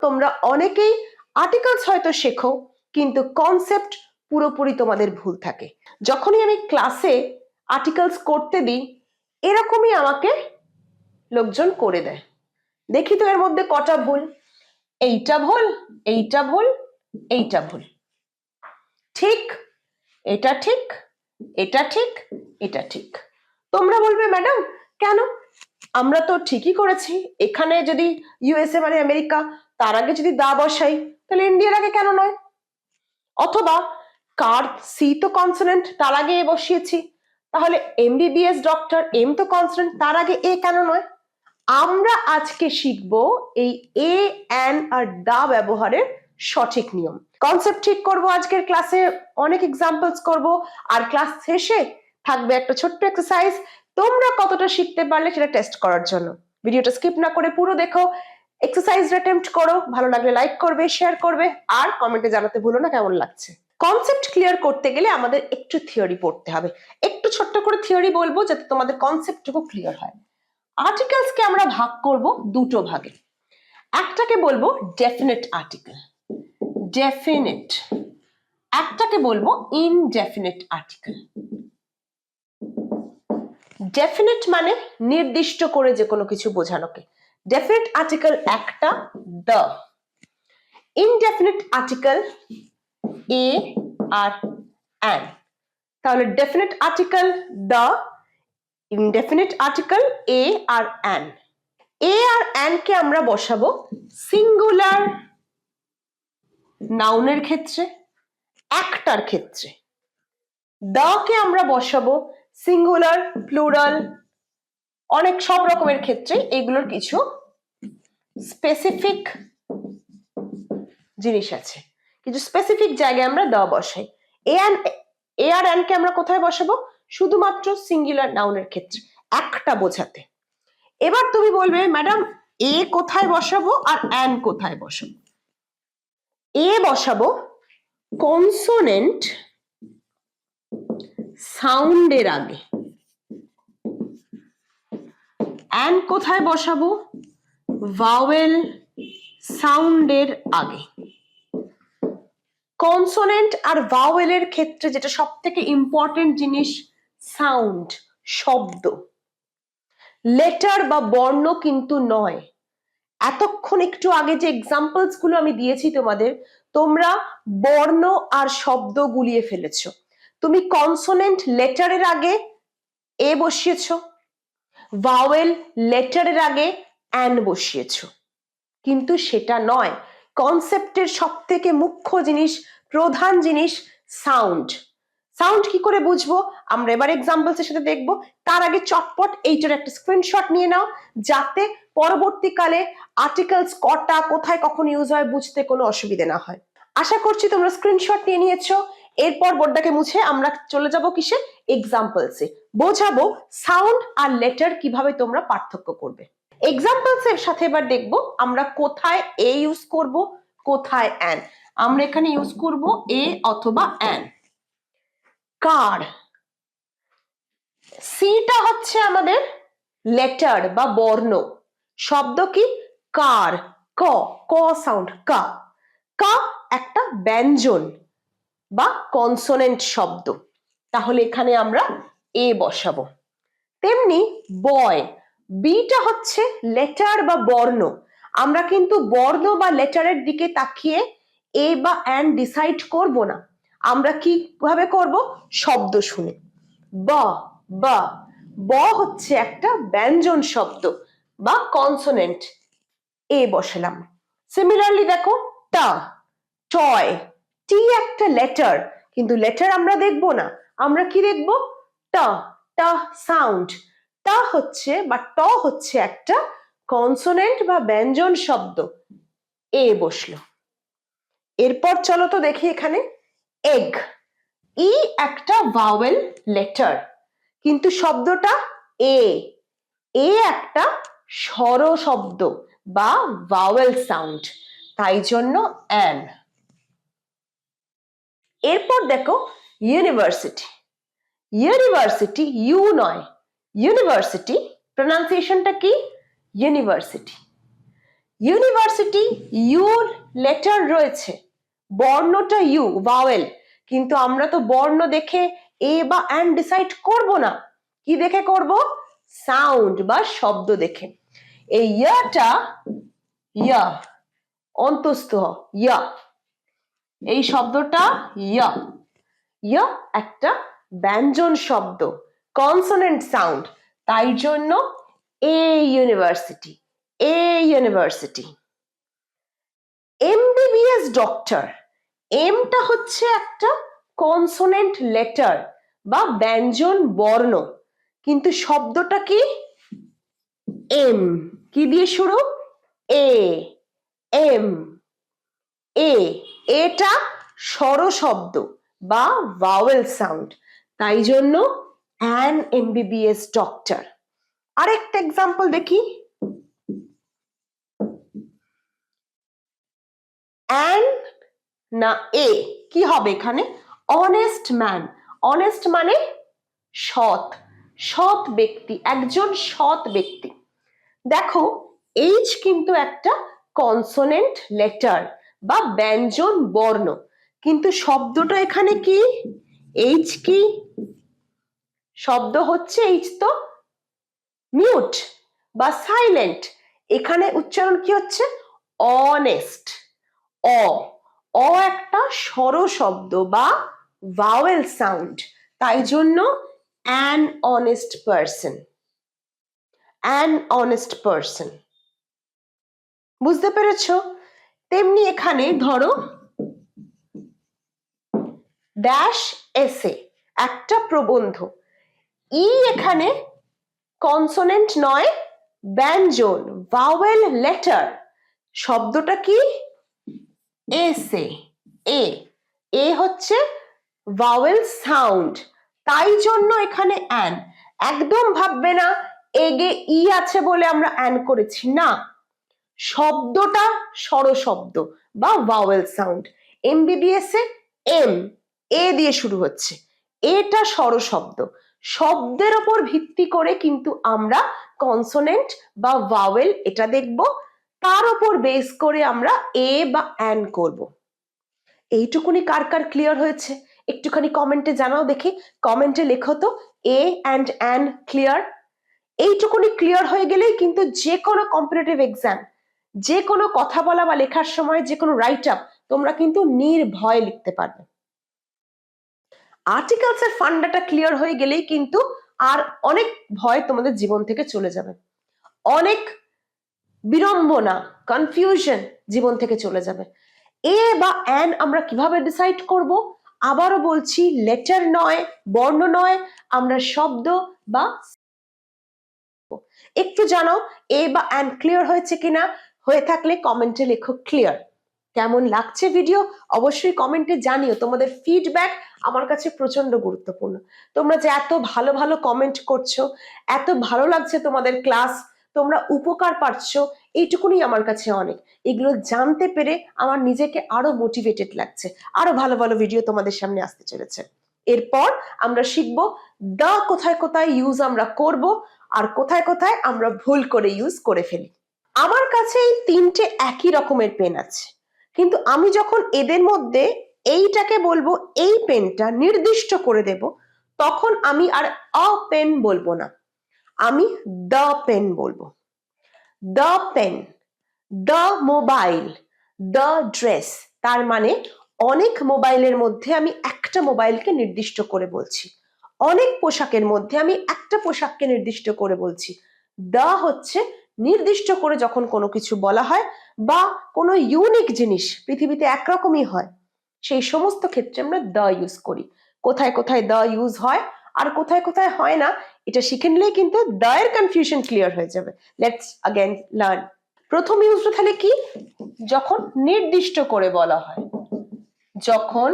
তোমরা অনেকেই আর্টিকেলস হয়তো শেখো, কিন্তু কনসেপ্ট পুরোপুরি তোমাদের ভুল থাকে। যখনই আমি ক্লাসে আর্টিকেলস করতে দিই, এরকমই আমাকে লোকজন করে দেয়। দেখি তো এর মধ্যে কটা ভুল, এইটা ভুল, এইটা ভুল, এইটা ভুল। ঠিক, এটা ঠিক, এটা ঠিক, এটা ঠিক। তোমরা বলবে ম্যাডাম কেন, আমরা তো ঠিকই করেছি। এখানে যদি ইউএসএ মানে আমেরিকা, তার আগে যদি দা বসাই, তাহলে ইন্ডিয়ার আগে কেন নয়? অথবা কার সি তো কনসোনেন্ট, তার আগে এ বসিয়েছি, তাহলে এমবিবিএস ডক্টর এম তো কনসোনেন্ট, তার আগে এ কেন নয়? আমরা আজকে শিখবো এই এ, অ্যান আর দা ব্যবহারের সঠিক নিয়ম। কনসেপ্ট ঠিক করব আজকের ক্লাসে, অনেক এক্সাম্পলস করব, আর ক্লাস শেষে থাকবে একটা ছোট্ট এক্সারসাইজ। তোমরা কতটা শিখতে পারলে সেটা টেস্ট করার জন্য ভিডিওটা স্কিপ না করে পুরো দেখো, এক্সারসাইজটা অ্যাটেম্প্ট করো, ভালো লাগলে লাইক করবে, শেয়ার করবে, আর কমেন্টে জানাতে ভুলো না কেমন লাগছে। কনসেপ্ট ক্লিয়ার করতে গেলে আমাদের একটু থিওরি পড়তে হবে। একটু ছোট্ট করে থিওরি বলবো যাতে তোমাদের কনসেপ্টটুকু ক্লিয়ার হয়। আর্টিকেলসকে আমরা ভাগ করব দুটো ভাগে। একটাকে বলবো ডেফিনিট আর্টিকেল, ডেফিনিট, একটাকে বলবো ইনডেফিনিট আর্টিকেল। ডেফিনিট মানে নির্দিষ্ট করে যে কোনো কিছু বোঝানোকে। ডেফিনিট আর্টিকেল একটা, দ্য। ইনডেফিনিট আর্টিকেল এ আর অ্যান। তাহলে definite article the, indefinite article a আর অ্যান। এ আর অ্যান কে আমরা বসাবো সিঙ্গুলার নাউনের ক্ষেত্রে, একটার ক্ষেত্রে। দা কে আমরা বসাবো সিঙ্গুলার, প্লুরাল, অনেক সব রকমের ক্ষেত্রে। এগুলোর কিছু স্পেসিফিক জিনিস আছে, কিছু স্পেসিফিক জায়গায় আমরা দা বসাই। এ আর অ্যান কে আমরা কোথায় বসাবো? শুধুমাত্র সিঙ্গুলার নাউনের ক্ষেত্রে, একটা বোঝাতে। এবার তুমি বলবে ম্যাডাম এ কোথায় বসাবো আর অ্যান কোথায় বসাবো? এ বসাবো কনসোনেন্ট সাউন্ডের আগে, অ্যান কোথায় বসাবো? ভাওয়েল সাউন্ডের আগে। কনসোনেন্ট আর ভাওয়েলের ক্ষেত্রে যেটা সব থেকে ইম্পর্টেন্ট জিনিস, সাউন্ড, শব্দ। লেটার বা বর্ণ কিন্তু নয়। এতক্ষণ একটু আগে যে এক্সাম্পলস গুলো আমি দিয়েছি তোমাদের, তোমরা বর্ণ আর শব্দ গুলিয়ে ফেলেছ। তুমি কনসোনেন্ট লেটারের আগে এ বসিয়েছ, ভাওয়েল লেটারের আগে অ্যান বসিয়েছ, কিন্তু সেটা নয়। কনসেপ্টের সব থেকে মুখ্য জিনিস, প্রধান জিনিস সাউন্ড। সাউন্ড কি করে বুঝবো আমরা এবার এক্সাম্পলসের সাথে দেখবো। তার আগে চটপট এইটার একটা স্ক্রিনশট নিয়ে নাও, যাতে পরবর্তীকালে আর্টিকেলস কটা কোথায় কখন ইউজ হয় বুঝতে কোনো অসুবিধা না হয়। আশা করছি তোমরা স্ক্রিনশট নিয়ে নিয়েছো। এরপর বোর্ডটাকে মুছে আমরা চলে যাব কিসে, এক্সাম্পলসে। বোঝাবো সাউন্ড আর লেটার কিভাবে তোমরা পার্থক্য করবে। এক্সাম্পলস এর সাথে এবার দেখবো আমরা কোথায় এ ইউজ করব, কোথায় অ্যান। আমরা এখানে ইউজ করব এ অথবা অ্যান। কার, সিটা হচ্ছে আমাদের লেটার বা বর্ণ। শব্দ কি? কার, ক, ক সাউন্ড, কা। কা একটা ব্যঞ্জন বা কনসোনেন্ট শব্দ, তাহলে এখানে আমরা এ বসাবো। তেমনি বয়, বিটা হচ্ছে লেটার বা বর্ণ। আমরা কিন্তু বর্ণ বা লেটারের দিকে তাকিয়ে এ বা অ্যান ডিসাইড করব না, আমরা কিভাবে করব? শব্দ শুনে। ব, বা, ব হচ্ছে একটা ব্যঞ্জন শব্দ বা কনসোনেন্ট, এ বসালাম। সিমিলারলি দেখো টা, টয়, টি একটা লেটার, কিন্তু লেটার আমরা দেখব না, আমরা কি দেখব? টা, টা সাউন্ড। টা হচ্ছে বা ট হচ্ছে একটা কনসোনেন্ট বা ব্যঞ্জন শব্দ, এ বসলো। এরপর চলো তো দেখি এখানে এগ, ই একটা ভাওয়েল লেটার, কিন্তু শব্দটা এ, এ একটা স্বর শব্দ বা ভাওয়েল সাউন্ড, তাই জন্য অ্যান। এরপর দেখো ইউনিভার্সিটি, ইউনিভার্সিটি ইউ নয়, ইউনিভার্সিটি প্রনাউন্সিয়েশনটা কি? ইউনিভার্সিটি। ইউনিভার্সিটি ইউ লেটার রয়েছে, বর্ণটা ইউ ভাওয়েল, কিন্তু আমরা তো বর্ণ দেখে এ বা অ্যান্ড ডিসাইড করব না, কি দেখে করব? সাউন্ড বা শব্দ দেখে। এই ইয়াটা ইয়া, অন্তস্থ ইয়া, এই শব্দটা ইয়া, ইয়া একটা ব্যঞ্জন শব্দ, কনসোনেন্ট সাউন্ড, তাই জন্য a university, a university. MBBS doctor, এমটা হচ্ছে একটা কনসোনেন্ট লেটার বা ব্যঞ্জন বর্ণ, কিন্তু শব্দটা কি? এম, কি দিয়ে শুরু? এ, এম, এ, এটা স্বর শব্দ বা ভাওয়েল সাউন্ড, তাই জন্য অ্যান এমবিবিএস ডক্টর। আরেকটা এক্সাম্পল দেখি, অ্যান না এ, কি হবে এখানে? অনেস্ট ম্যান, অনেস্ট মানে সৎ, সৎ ব্যক্তি, একজন সৎ ব্যক্তি। দেখো এইচ কিন্তু একটা কনসোনেন্ট লেটার বা ব্যঞ্জন বর্ণ, কিন্তু শব্দটা এখানে কি? এইচ কি শব্দ হচ্ছে? এইচ তো মিউট বা সাইলেন্ট, এখানে উচ্চারণ কি হচ্ছে? অনেস্ট, অ, অ একটা স্বর শব্দ বা ভাওয়েল সাউন্ড, তাই জন্য an honest person, an honest person. বুঝতে পেরেছো? তেমনি এখানে ধরো ড্যাশ এসে, একটা প্রবন্ধ, ই এখানে কনসোনেন্ট নয়, ব্যঞ্জন, ভাওয়েল লেটার, শব্দটা কি? এসে, এ, এ হচ্ছে ভাওয়েল সাউন্ড, তাই জন্য এখানে অ্যান। একদম ভাববে না এগে ই আছে বলে আমরা অ্যান করেছি, না, শব্দটা স্বর শব্দ বা ভাওয়েল সাউন্ড। এমবিবিএস এ এম, এ দিয়ে শুরু হচ্ছে, এটা স্বর শব্দ, শব্দের ওপর ভিত্তি করে কিন্তু আমরা কনসোনেন্ট বা ভাওয়েল এটা দেখব, তার উপর বেস করে আমরা এ বা অ্যান করব। এইটুকুনি কার কার ক্লিয়ার হয়েছে? একটুখানি কমেন্টে জানাও দেখি, কমেন্টে লেখো তো এ অ্যান্ড অ্যান ক্লিয়ার। এইটুকুনি ক্লিয়ার হয়ে গেলেই কিন্তু যে কোনো কম্পিটিটিভ এক্সাম, যে কোনো কথা বলা বা লেখার সময় যে কোনো রাইট আপ তোমরা কিন্তু নির্ভয়ে লিখতে পারবে। আর্টিকেলস এর ফান্ডাটা ক্লিয়ার হয়ে গেলেই কিন্তু আর অনেক ভয় তোমাদের জীবন থেকে চলে যাবে, অনেক বিড়ম্বনা, কনফিউশন জীবন থেকে চলে যাবে। এ বা অ্যান আমরা কিভাবে ডিসাইড করব? আবারও বলছি, লেটার নয়, বর্ণ নয়, আমরা শব্দ বা, একটু জানাও এ বা অ্যান ক্লিয়ার হয়েছে কিনা, হয়ে থাকলে কমেন্টে লেখো ক্লিয়ার। কেমন লাগছে ভিডিও অবশ্যই কমেন্টে জানিও, তোমাদের ফিডব্যাক আমার কাছে প্রচন্ড গুরুত্বপূর্ণ। তোমরা যে এত ভালো ভালো কমেন্ট করছো, এত ভালো লাগছে তোমাদের ক্লাস, তোমরা উপকার পাচ্ছ, এইটুকুনি আমার কাছে অনেক। এগুলো জানতে পেরে আমার নিজেকে আরো মোটিভেটেড লাগছে, আরো ভালো ভালো ভিডিও তোমাদের সামনে আসতে চলেছে। এরপর আমরা শিখবো দা কোথায় কোথায় ইউজ আমরা করব, আর কোথায় কোথায় আমরা ভুল করে ইউজ করে ফেলি। আমার কাছে এই তিনটে একই রকমের পেন আছে, কিন্তু আমি যখন এদের মধ্যে এইটাকে বলবো এই পেনটা নির্দিষ্ট করে দেব, তখন আমি আর আ পেন বলবো না, আমি দ্য পেন বলবো। The pen, the mobile, the dress, তার মানে অনেক মোবাইলের মধ্যে আমি একটা মোবাইলকে নির্দিষ্ট করে বলছি, অনেক পোশাকের মধ্যে আমি একটা পোশাককে নির্দিষ্ট করে বলছি। দ্য হচ্ছে নির্দিষ্ট করে যখন কোনো কিছু বলা হয় বা কোনো ইউনিক জিনিস পৃথিবীতে একরকমই হয়, সেই সমস্ত ক্ষেত্রে আমরা দ্য ইউজ করি। কোথায় কোথায় দ্য ইউজ হয় আর কোথায় কোথায় হয় না, এটা শিখে নিলেই কিন্তু দ্য এর কনফিউশন ক্লিয়ার হয়ে যাবে। Let's again learn. প্রথম ইউজটা তাহলে কি? যখন নির্দিষ্ট করে বলা হয়, যখন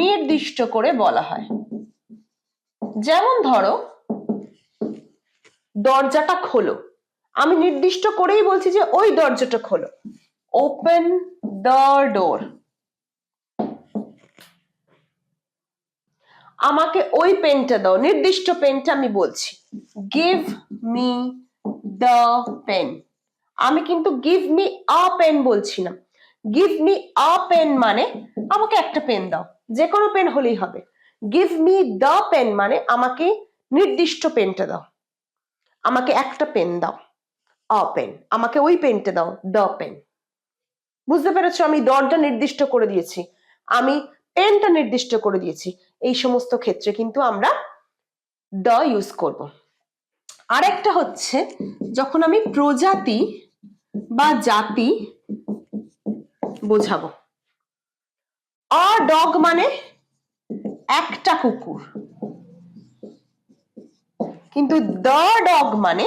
নির্দিষ্ট করে বলা হয়, যেমন ধরো দরজাটা খোলো, আমি নির্দিষ্ট করেই বলছি যে ওই দরজাটা খোলো, ওপেন দ্য ডোর। আমাকে ওই পেনটা দাও, নির্দিষ্ট পেনটা আমি বলছি, গিভ মি দ্য পেন। আমি কিন্তু গিভ মি আ পেন বলছি না। গিভ মি আ পেন মানে আমাকে একটা পেন দাও, যে কোনো পেন হলেই হবে। গিভ মি দ্য পেন মানে আমাকে নির্দিষ্ট পেনটা দাও, আমাকে একটা পেন দাও, আ পেন, আমাকে ওই পেনটা দাও, দ্য পেন। বুঝতে পেরেছো? আমি দরটা নির্দিষ্ট করে দিয়েছি, আমি পেনটা নির্দিষ্ট করে দিয়েছি। এই সমস্ত ক্ষেত্রে কিন্তু আমরা দ্য ইউজ করব। আরেকটা হচ্ছে যখন আমি প্রজাতি বা জাতি বোঝাবো। আ ডগ মানে একটা কুকুর, কিন্তু দ্য ডগ মানে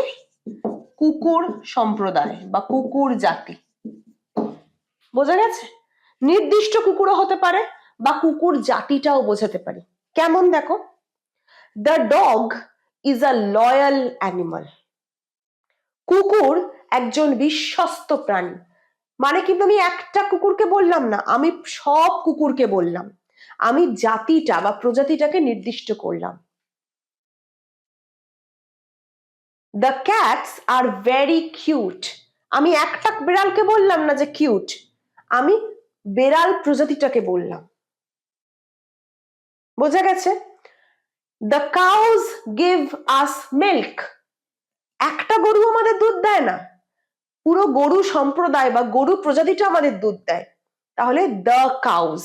কুকুর সম্প্রদায় বা কুকুর জাতি। বোঝা গেছে? নির্দিষ্ট কুকুরও হতে পারে বা কুকুর জাতিটাও বোঝাতে পারি। কেমন দেখো, the dog is a loyal animal. কুকুর একজন বিশ্বস্ত প্রাণী। মানে কিন্তু আমি একটা কুকুরকে বললাম না, আমি সব কুকুরকে বললাম, আমি জাতিটা বা প্রজাতিটাকে নির্দিষ্ট করলাম। The cats are very cute. আমি একটা বিড়ালকে বললাম না যে কিউট, আমি বেড়াল প্রজাতিটাকে বললাম। বোঝা গেছে? The cows give us milk. একটা গরু আমাদের দুধ দেয় না, পুরো গরু সম্প্রদায় বা গরু প্রজাতিটা আমাদের দুধ দেয়। তাহলে দ্য কাউজ,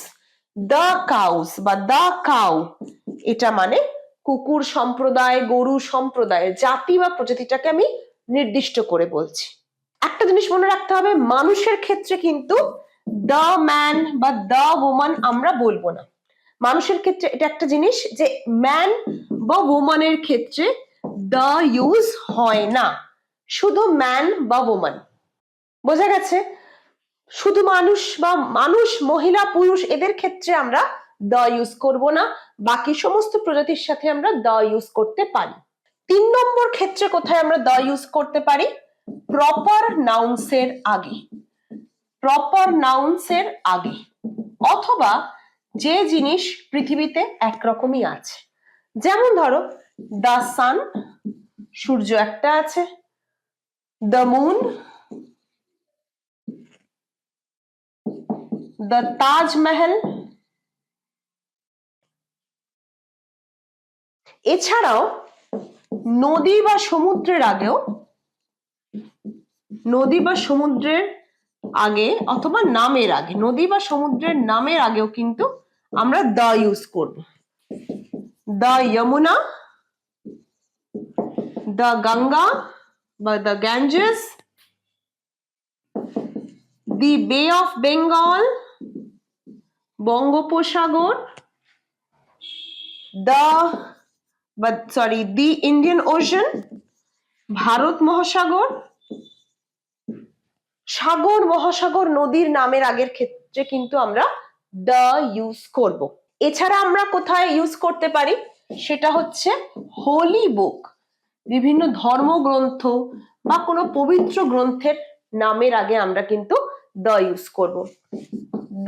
দ্য কাউজ বা দ্য কাউ, এটা মানে কুকুর সম্প্রদায়, গরু সম্প্রদায়ের জাতি বা প্রজাতিটাকে আমি নির্দিষ্ট করে বলছি। একটা জিনিস মনে রাখতে হবে, মানুষের ক্ষেত্রে কিন্তু দ্য ম্যান বা দ্য ওম্যান আমরা বলবো না। মানুষের ক্ষেত্রে এটা একটা জিনিস যে ম্যান বা ওম্যানের ক্ষেত্রে দ্য ইউজ হয় না, শুধু ম্যান বা ওম্যান। বোঝা গেছে? শুধু মানুষ বা মানুষ, মহিলা, পুরুষ এদের ক্ষেত্রে আমরা দ্য ইউজ করব না, বাকি সমস্ত প্রজাতির সাথে আমরা দ্য ইউজ করতে পারি। 3 নম্বর ক্ষেত্রে কোথায় আমরা দ্য ইউজ করতে পারি? প্রপার নাউন্সের আগে, প্রপার নাউন্সের আগে, অথবা যে জিনিস পৃথিবীতে একরকমই আছে। যেমন ধরো দ্য সান, সূর্য একটা আছে, দ্য মুন, দ্য তাজমহল। এছাড়াও নদী বা সমুদ্রের আগেও, নদী বা সমুদ্রের আগে অথবা নামের আগে, নদী বা সমুদ্রের নামের আগেও কিন্তু আমরা দ্য ইউজ করব। দ্য যমুনা, দ্য গঙ্গা বা দ্য গ্যাঞ্জেস, দি বে অফ বেঙ্গল, বঙ্গোপসাগর, দি ইন্ডিয়ান ওশান, ভারত মহাসাগর। সাগর, মহাসাগর, নদীর নামের আগের ক্ষেত্রে কিন্তু আমরা দ্য ইউজ করব। এছাড়া আমরা কোথায় ইউজ করতে পারি সেটা হচ্ছে হোলি বুক, বিভিন্ন ধর্মগ্রন্থ বা কোনো পবিত্র গ্রন্থের নামের আগে আমরা কিন্তু দ্য ইউজ করব।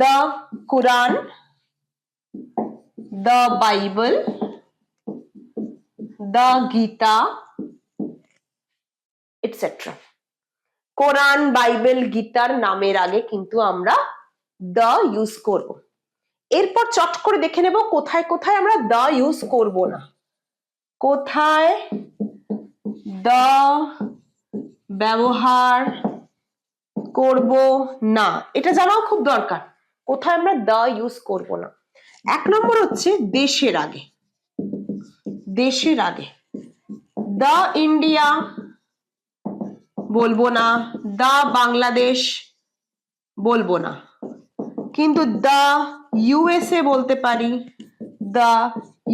The Quran, the Bible, the Gita, etcetera. Quran, Bible, গীতার নামের আগে কিন্তু আমরা দ্য ইউজ করব। এরপর চট করে দেখে নেব কোথায় কোথায় আমরা দ্য ইউজ করব না। কোথায় দ্য ব্যবহার করব না, এটা জানাও খুব দরকার, কোথায় আমরা দ্য ইউজ করব না। 1 নম্বর হচ্ছে দেশের আগে, দেশের আগে দ্য ইন্ডিয়া বলবো না, দ্য বাংলাদেশ বলবো না, কিন্তু দ্য ইউএসএ বলতে পারি, দ্য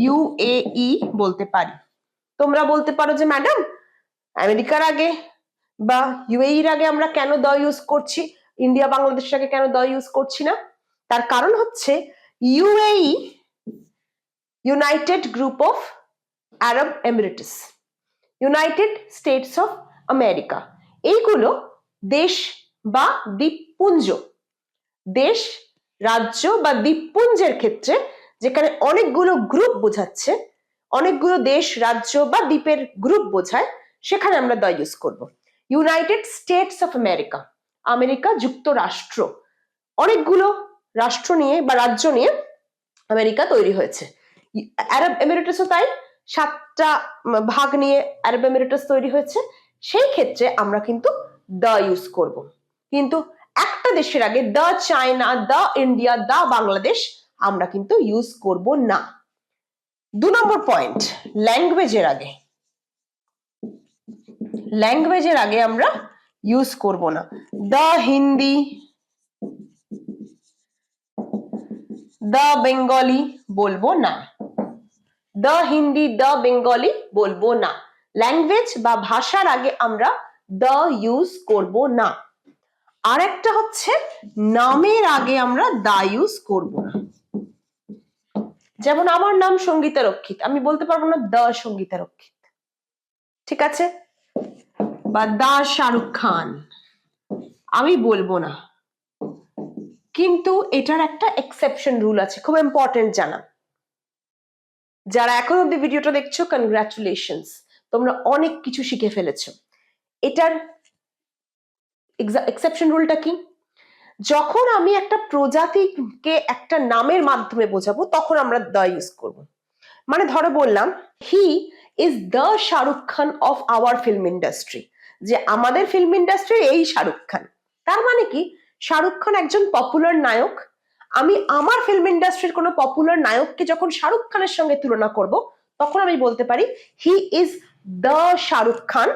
ইউএই বলতে পারি। তোমরা বলতে পারো যে ম্যাডাম আমেরিকার আগে বা ইউএইর আগে আমরা কেন দ্য ইউজ করছি, ইন্ডিয়া বাংলাদেশের আগে কেন দ্য ইউজ করছি না? তার কারণ হচ্ছে UAE, United group of Arab Emirates, United states of America, এইগুলো দেশ বা দ্বীপপুঞ্জ, দেশ, রাজ্য বা দ্বীপপুঞ্জের ক্ষেত্রে যেখানে অনেকগুলো গ্রুপ বোঝাচ্ছে, অনেকগুলো দেশ, রাজ্য বা দ্বীপের গ্রুপ বোঝায়, সেখানে আমরা দ্য ইউজ করব। United states of America, America যুক্তরাষ্ট্র, অনেকগুলো রাষ্ট্র নিয়ে বা রাজ্য নিয়ে আমেরিকা তৈরি হয়েছে। আরব এমিরেটসও তাই, 7টা ভাগ নিয়ে আরব এমিরেটস তৈরি হয়েছে। সেই ক্ষেত্রে আমরা কিন্তু দ্য ইউজ করব, কিন্তু একটা দেশের আগে the China, the India, the Bangladesh আমরা কিন্তু ইউজ করব না। 2 নম্বর পয়েন্ট, ল্যাঙ্গুয়েজের আগে, ল্যাঙ্গুয়েজের আগে আমরা ইউজ করব না। দ্য হিন্দি, দ্য বেঙ্গলি বলবো না, দ্য হিন্দি, দ্য বেঙ্গলি বলবো না। ল্যাঙ্গুয়েজ বা ভাষার আগে আমরা দ্য ইউজ করব না। আর একটা হচ্ছে নামের আগে আমরা দা ইউজ করব না। যেমন আমার নাম সঙ্গীতা রক্ষিত, আমি বলতে পারবো না দা সঙ্গীতা রক্ষিত, ঠিক আছে? বা দা শাহরুখ খান আমি বলবো না, কিন্তু এটার একটা এক্সেপশন রুল আছে, খুব ইম্পর্টেন্ট জানা। যারা এখন অব্দি ভিডিওটা দেখছো, কনগ্রাচুলেশনস, তোমরা অনেক কিছু শিখে ফেলেছো। এটার এক্সেপশন রুলটা কি? যখন আমি একটা প্রজাতিকে একটা নামের মাধ্যমে বোঝাবো তখন আমরা দ্য ইউজ করব। মানে ধরো বললাম he is the Shahrukh Khan of our film industry, যে আমাদের ফিল্ম ইন্ডাস্ট্রির এই শাহরুখ খান। তার মানে কি, শাহরুখ খান একজন পপুলার নায়ক। আমি আমার ফিল্ম ইন্ডাস্ট্রির কোনো পপুলার নায়ককে যখন শাহরুখ খানের সঙ্গে তুলনা করব, তখন আমি বলতে পারি he is the Shahrukh Khan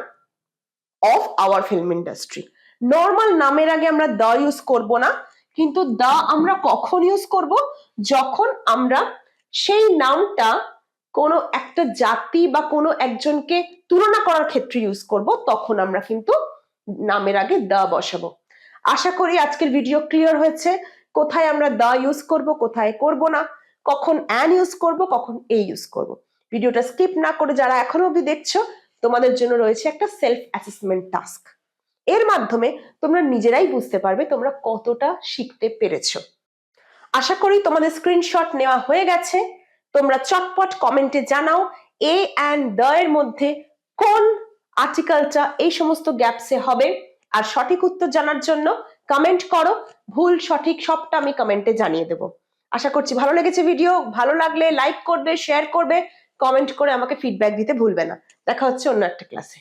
of our film industry. Normal নামের আগে আমরা দ্য ইউজ করব না, কিন্তু দ্য আমরা কখন ইউজ করব? যখন আমরা সেই নামটা কোনো একটা জাতি বা কোনো একজনকে তুলনা করার ক্ষেত্রে ইউজ করব, তখন আমরা কিন্তু নামের আগে দ্য বসাবো। আশা করি আজকের ভিডিও ক্লিয়ার হয়েছে, কোথায় আমরা দ্য ইউজ করব, কোথায় করব না, কখন অ্যান ইউজ করব, কখন এ ইউজ করব। ভিডিওটা স্কিপ না করে যারা এখনো অবধি দেখছো, তোমাদের জন্য রয়েছে একটা সেলফ অ্যাসেসমেন্ট টাস্ক। এর মাধ্যমে তোমরা নিজেরাই বুঝতে পারবে তোমরা কতটা শিখতে পেরেছো। আশা করি তোমাদের স্ক্রিনশট নেওয়া হয়ে গেছে। তোমরা চটপট কমেন্টে জানাও এ অ্যান্ড দ্য এর মধ্যে কোন আর্টিকেলটা এই সমস্ত গ্যাপসে হবে। আর সঠিক উত্তর জানার জন্য কমেন্ট করো, ভুল সঠিক সবটা আমি কমেন্টে জানিয়ে দেবো। আশা করছি ভালো লেগেছে ভিডিও। ভালো লাগলে লাইক করবে, শেয়ার করবে, কমেন্ট করে আমাকে ফিডব্যাক দিতে ভুলবে না। দেখা হচ্ছে অন্য একটা ক্লাসে।